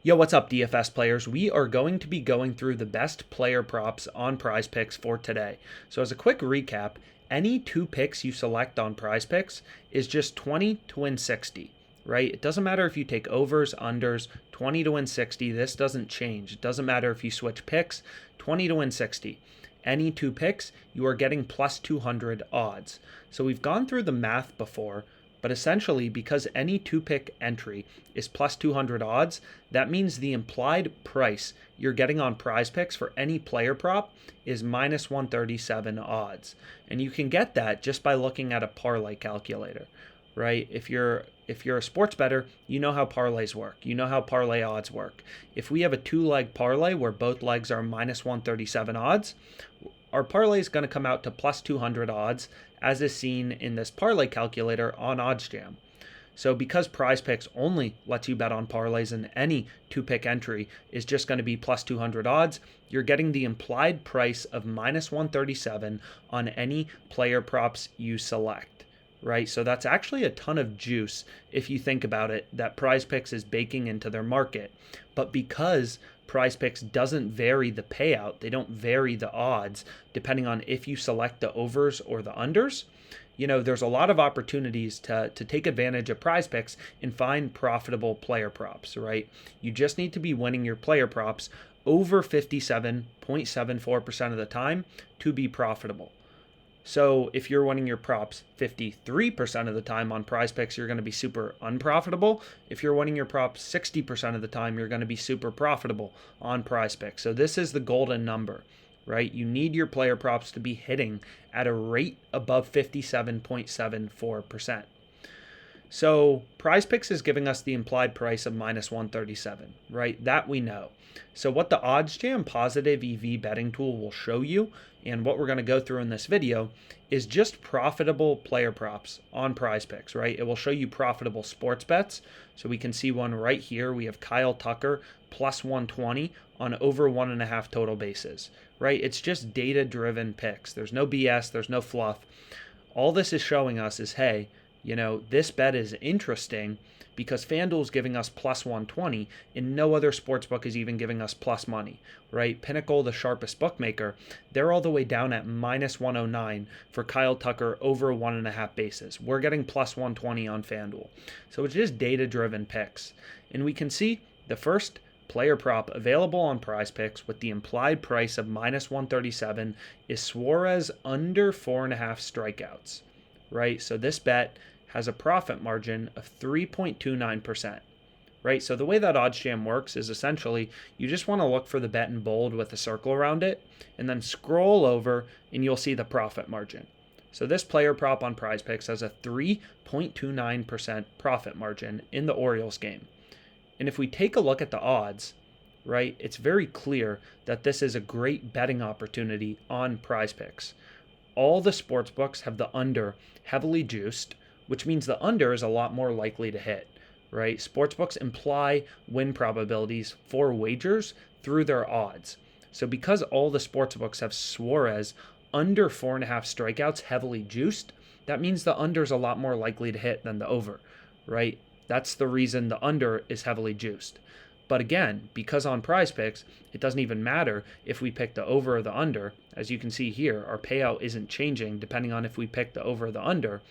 Yo, what's up, DFS players? We are going to be going through the best player props on PrizePicks for today. So as a quick recap, any two picks you select on PrizePicks is just 20 to win 60, right? It doesn't matter if you take overs, unders, 20 to win 60. This doesn't change. It doesn't matter if you switch picks, 20 to win 60. Any two picks, you are getting plus 200 odds. So we've gone through the math before, but essentially, because any two-pick entry is plus 200 odds, that means the implied price you're getting on PrizePicks for any player prop is minus 137 odds. And you can get that just by looking at a parlay calculator, right? If you're a sports bettor, you know how parlays work. You know how parlay odds work. If we have a two-leg parlay where both legs are minus 137 odds, our parlay is going to come out to plus 200 odds, as is seen in this parlay calculator on OddsJam. So because PrizePicks only lets you bet on parlays and any two-pick entry is just going to be plus 200 odds, you're getting the implied price of minus 137 on any player props you select, right? So that's actually a ton of juice if you think about it that PrizePicks is baking into their market. But because PrizePicks doesn't vary the payout, they don't vary the odds depending on if you select the overs or the unders, there's a lot of opportunities to take advantage of PrizePicks and find profitable player props, right? You just need to be winning your player props over 57.74% of the time to be profitable. So if you're winning your props 53% of the time on PrizePicks, you're going to be super unprofitable. If you're winning your props 60% of the time, you're going to be super profitable on PrizePicks. So this is the golden number, right? You need your player props to be hitting at a rate above 57.74%. So PrizePicks is giving us the implied price of minus 137, right? That we know. So what the OddsJam positive EV betting tool will show you, and what we're going to go through in this video, is just profitable player props on PrizePicks, right? It will show you profitable sports bets. So we can see one right here. We have Kyle Tucker plus 120 on over 1.5 total bases, right? It's just data-driven picks. There's no BS. There's no fluff. All this is showing us is, hey, this bet is interesting because FanDuel is giving us plus 120 and no other sportsbook is even giving us plus money, right? Pinnacle, the sharpest bookmaker, they're all the way down at minus 109 for Kyle Tucker over 1.5 bases. We're getting plus 120 on FanDuel. So it's just data-driven picks. And we can see the first player prop available on PrizePicks with the implied price of minus 137 is Suarez under 4.5 strikeouts, right? So this bet has a profit margin of 3.29%, right? So the way that OddsJam works is essentially you just want to look for the bet in bold with a circle around it and then scroll over and you'll see the profit margin. So this player prop on PrizePicks has a 3.29% profit margin in the Orioles game. And if we take a look at the odds, right, it's very clear that this is a great betting opportunity on PrizePicks. All the sports books have the under heavily juiced, which means the under is a lot more likely to hit, right? Sportsbooks imply win probabilities for wagers through their odds. So because all the sportsbooks have Suarez under 4.5 strikeouts heavily juiced, that means the under is a lot more likely to hit than the over, right? That's the reason the under is heavily juiced. But again, because on PrizePicks, it doesn't even matter if we pick the over or the under. As you can see here, our payout isn't changing depending on if we pick the over or the under.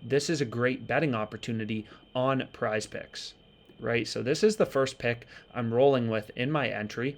This is a great betting opportunity on PrizePicks, right? So this is the first pick I'm rolling with in my entry.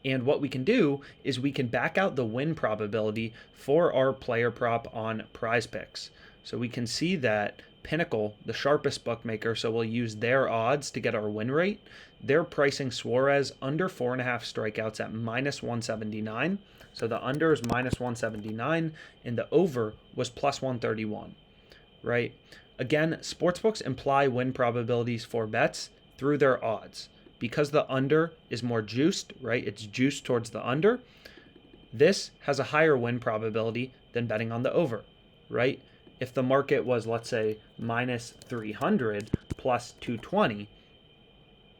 And what we can do is we can back out the win probability for our player prop on PrizePicks. So we can see that Pinnacle, the sharpest bookmaker, so we'll use their odds to get our win rate. They're pricing Suarez under 4.5 strikeouts at minus 179. So the under is minus 179 and the over was plus 131, right? Again, sportsbooks imply win probabilities for bets through their odds. Because the under is more juiced, right? It's juiced towards the under. This has a higher win probability than betting on the over, right? If the market was, let's say, minus 300 plus 220,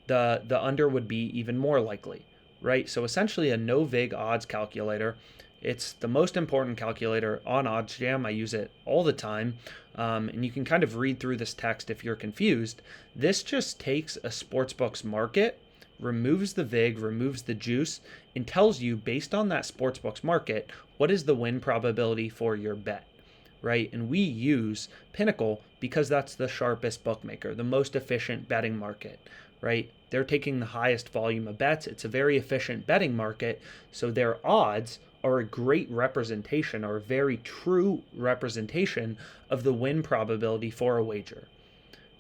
the under would be even more likely, right? So essentially a no vig odds calculator It's the most important calculator on OddsJam. I use it all the time. And you can kind of read through this text if you're confused. This just takes a sportsbook's market, removes the vig, removes the juice, and tells you based on that sportsbook's market, what is the win probability for your bet, right? And we use Pinnacle because that's the sharpest bookmaker, the most efficient betting market, right? They're taking the highest volume of bets. It's a very efficient betting market, so their odds are a great representation, or a very true representation of the win probability for a wager.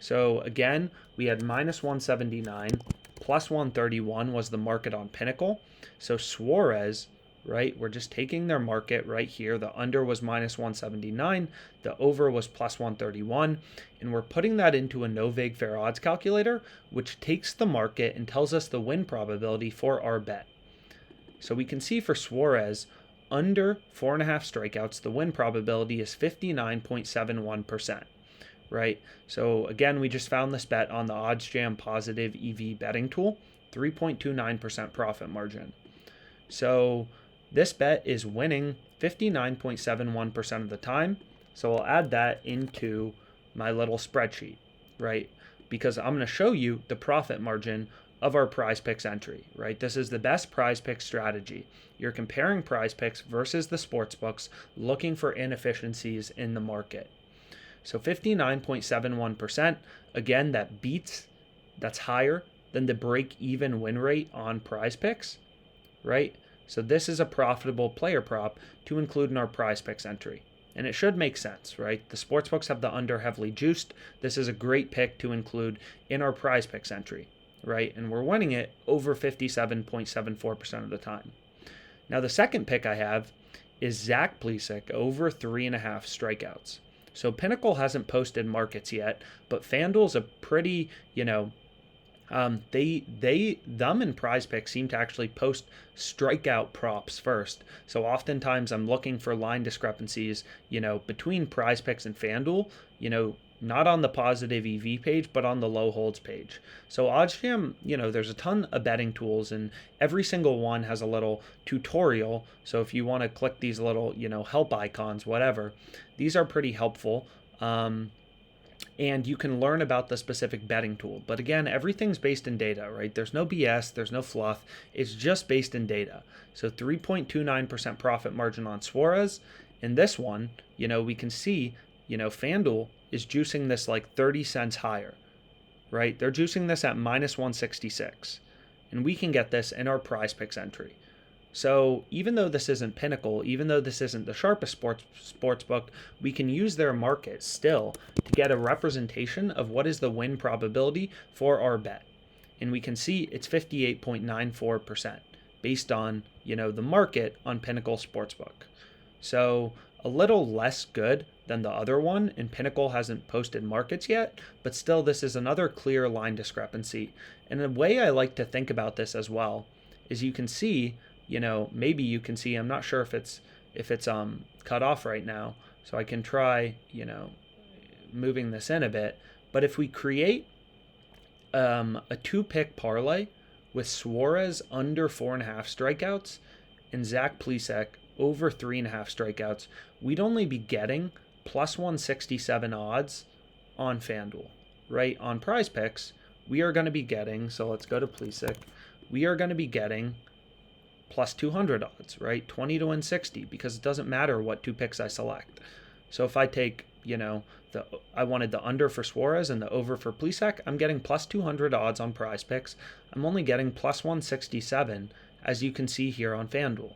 So again, we had minus 179, plus 131 was the market on Pinnacle. So Suarez, right, we're just taking their market right here. The under was minus 179, the over was plus 131, and we're putting that into a no vig fair odds calculator, which takes the market and tells us the win probability for our bet. So we can see for Suarez, under 4.5 strikeouts, the win probability is 59.71%, right? So again, we just found this bet on the OddsJam positive EV betting tool, 3.29% profit margin. So this bet is winning 59.71% of the time. So I'll add that into my little spreadsheet, right? Because I'm going to show you the profit margin of our PrizePicks entry, right? This is the best PrizePicks strategy. You're comparing PrizePicks versus the sportsbooks, looking for inefficiencies in the market. So 59.71%, again, that's higher than the break-even win rate on PrizePicks, right? So this is a profitable player prop to include in our PrizePicks entry. And it should make sense, right? The sportsbooks have the under heavily juiced. This is a great pick to include in our PrizePicks entry, right? And we're winning it over 57.74% of the time. Now, the second pick I have is Zach Plesac over 3.5 strikeouts. So Pinnacle hasn't posted markets yet, but FanDuel's a pretty, them and PrizePicks seem to actually post strikeout props first. So oftentimes I'm looking for line discrepancies, between PrizePicks and FanDuel, not on the positive EV page, but on the low holds page. So OddsJam, there's a ton of betting tools, and every single one has a little tutorial. So if you want to click these little, help icons, whatever, these are pretty helpful. And you can learn about the specific betting tool. But again, everything's based in data, right? There's no BS, there's no fluff. It's just based in data. So 3.29% profit margin on Suarez. In this one, we can see, FanDuel is juicing this like 30 cents higher, right? They're juicing this at minus 166. And we can get this in our PrizePicks entry. So even though this isn't Pinnacle, even though this isn't the sharpest sports book, we can use their market still to get a representation of what is the win probability for our bet. And we can see it's 58.94% based on, the market on Pinnacle Sportsbook. So a little less good than the other one, and Pinnacle hasn't posted markets yet, but still this is another clear line discrepancy. And the way I like to think about this as well is you can see, maybe you can see, I'm not sure if it's cut off right now, so I can try, moving this in a bit. But if we create a 2-pick parlay with Suarez under 4.5 strikeouts and Zach Plesac over 3.5 strikeouts, we'd only be getting plus 167 odds on FanDuel, right? On PrizePicks, we are going to be getting, so let's go to Plesac, we are going to be getting plus 200 odds, right? 20 to win 60, because it doesn't matter what 2 picks I select. So if I take, I wanted the under for Suarez and the over for Plesac, I'm getting plus 200 odds on PrizePicks. I'm only getting plus 167, as you can see here on FanDuel.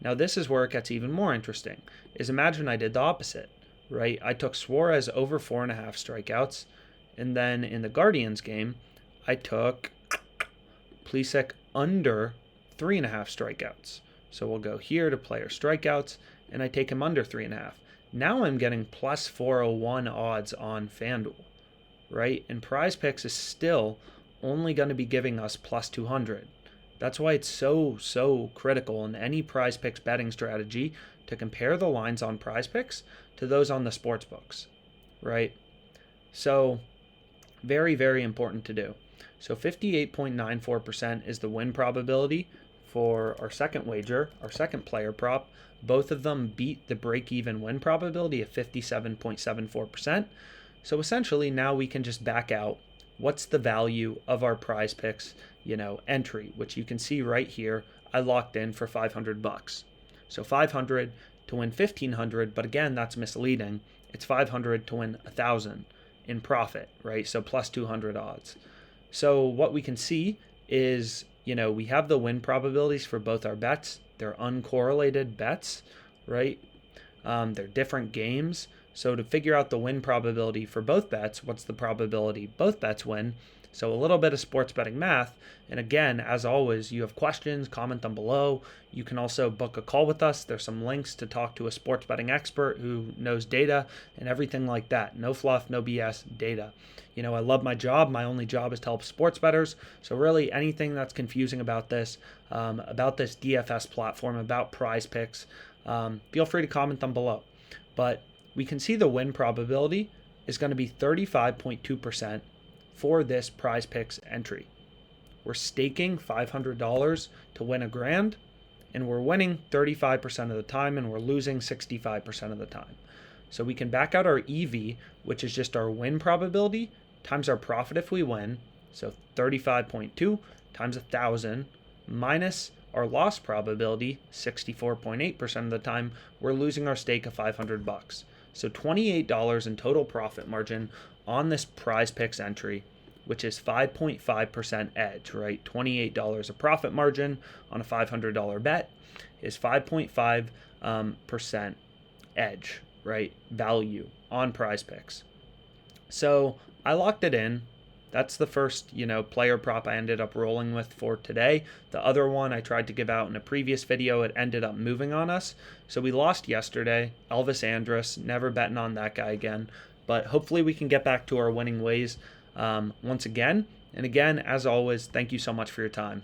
Now this is where it gets even more interesting, is imagine I did the opposite, right? I took Suarez over 4.5 strikeouts, and then in the Guardians game, I took Plesac under 3.5 strikeouts. So we'll go here to player strikeouts, and I take him under 3.5. Now I'm getting plus 401 odds on FanDuel, right? And PrizePicks is still only going to be giving us plus 200. That's why it's so critical in any PrizePicks betting strategy to compare the lines on PrizePicks to those on the sportsbooks, right? So very, very important to do. So 58.94% is the win probability for our second wager, our second player prop. Both of them beat the break-even win probability of 57.74%. So essentially now we can just back out what's the value of our PrizePicks, entry, which you can see right here. I locked in for $500. So 500 to win 1,500, but again, that's misleading. It's 500 to win 1,000 in profit, right? So plus 200 odds. So what we can see is, we have the win probabilities for both our bets. They're uncorrelated bets, right? They're different games. So to figure out the win probability for both bets, what's the probability both bets win? So a little bit of sports betting math. And again, as always, you have questions, comment them below. You can also book a call with us. There's some links to talk to a sports betting expert who knows data and everything like that. No fluff, no BS, data. I love my job. My only job is to help sports bettors. So really anything that's confusing about this DFS platform, about PrizePicks, feel free to comment them below. But we can see the win probability is going to be 35.2% for this PrizePicks entry. We're staking $500 to win $1,000, and we're winning 35% of the time, and we're losing 65% of the time. So we can back out our EV, which is just our win probability, times our profit if we win. So 35.2 times 1,000 minus our loss probability, 64.8% of the time, we're losing our stake of $500. So $28 in total profit margin on this PrizePicks entry, which is 5.5% edge, right? $28 of profit margin on a $500 bet is 5.5% edge, right? Value on PrizePicks. So I locked it in. That's the first, player prop I ended up rolling with for today. The other one I tried to give out in a previous video, it ended up moving on us. So we lost yesterday. Elvis Andrus, never betting on that guy again. But hopefully we can get back to our winning ways once again. And again, as always, thank you so much for your time.